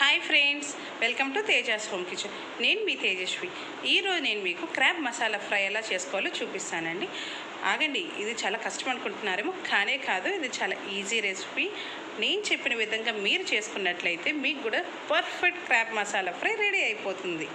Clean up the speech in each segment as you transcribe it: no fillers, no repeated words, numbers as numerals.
Hi friends, welcome to Tejas home kitchen. నేను మీ తేజస్వి. ఈరోజు నేను మీకు క్రాబ్ మసాలా ఫ్రై ఎలా చేసుకోవాలో చూపిస్తానండి. ఆగండి, ఇది చాలా కష్టం అనుకుంటున్నారేమో, కానే కాదు. ఇది చాలా ఈజీ రెసిపీ. నేను చెప్పిన విధంగా మీరు చేసుకున్నట్లయితే మీకు కూడా perfect crab masala fry ready అయిపోతుంది.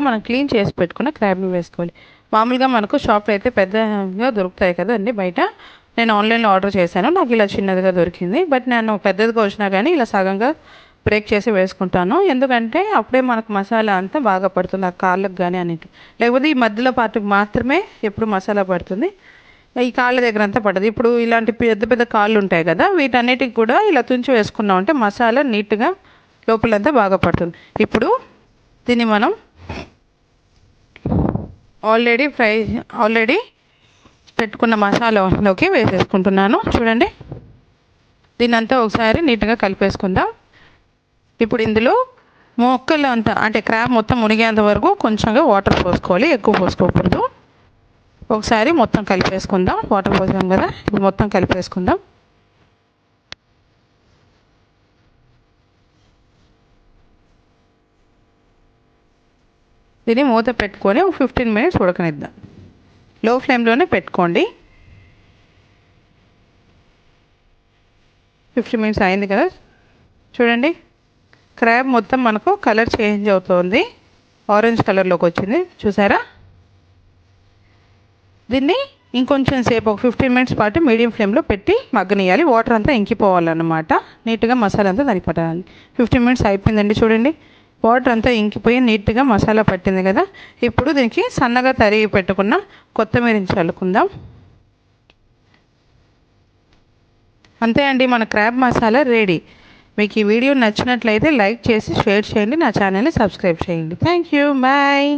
మనం క్లీన్ చేసి పెట్టుకున్న క్రాబ్ని వేసుకోవాలి. మామూలుగా మనకు షాప్లో అయితే పెద్దగా దొరుకుతాయి కదా అన్నీ బయట. నేను ఆన్లైన్లో ఆర్డర్ చేశాను, నాకు ఇలా చిన్నదిగా దొరికింది. బట్ నేను పెద్దదిగా వచ్చినా కానీ ఇలా సగంగా బ్రేక్ చేసి వేసుకుంటాను. ఎందుకంటే అప్పుడే మనకు మసాలా అంతా బాగా పడుతుంది ఆ కాళ్ళకు కానీ అన్నిటి. లేకపోతే ఈ మధ్యలో పార్ట్కి మాత్రమే ఎప్పుడు మసాలా పడుతుంది, ఈ కాళ్ళ దగ్గర అంతా పడదు. ఇప్పుడు ఇలాంటి పెద్ద పెద్ద కాళ్ళు ఉంటాయి కదా, వీటన్నిటికి కూడా ఇలా తుంచి వేసుకున్నాం అంటే మసాలా నీట్గా లోపలంతా బాగా పడుతుంది. ఇప్పుడు దీన్ని మనం ఆల్రెడీ పెట్టుకున్న మసాలాలోకి వేసేసుకుంటున్నాను. చూడండి, దీన్నంతా ఒకసారి నీట్గా కలిపేసుకుందాం. ఇప్పుడు ఇందులో మొక్కలు అంతా అంటే క్రాబ్ మొత్తం మునిగేంత వరకు కొంచెంగా వాటర్ పోసుకోవాలి, ఎక్కువ పోసుకోకూడదు. ఒకసారి మొత్తం కలిపేసుకుందాం. వాటర్ పోసాం కదా, ఇప్పుడు మొత్తం కలిపేసుకుందాం. దీన్ని మూత పెట్టుకొని 15 మినిట్స్ ఉడకనిద్దాం. లో ఫ్లేమ్లోనే పెట్టుకోండి. 15 మినిట్స్ అయింది కదా, చూడండి క్రాబ్ మొత్తం మనకు కలర్ చేంజ్ అవుతుంది, ఆరెంజ్ కలర్లోకి వచ్చింది చూసారా. దీన్ని ఇంకొంచెం సేపు ఒక 15 మినిట్స్ పాటు మీడియం ఫ్లేమ్లో పెట్టి మగ్గనియాలి. వాటర్ అంతా ఇంకిపోవాలన్నమాట, నీట్గా మసాలా అంతా దానికి పట్టాలి. 15 మినిట్స్ అయిపోయిందండి, చూడండి వాటర్ అంతా ఇంకిపోయి నీట్గా మసాలా పట్టింది కదా. ఇప్పుడు దీనికి సన్నగా తరిగి పెట్టుకున్న కొత్తిమీరని చల్లుకుందాం. అంతే అండి, మన క్రాబ్ మసాలా రెడీ. మీకు ఈ వీడియో నచ్చినట్లయితే లైక్ చేసి షేర్ చేయండి, నా ఛానల్ని సబ్స్క్రైబ్ చేయండి. Thank you, bye.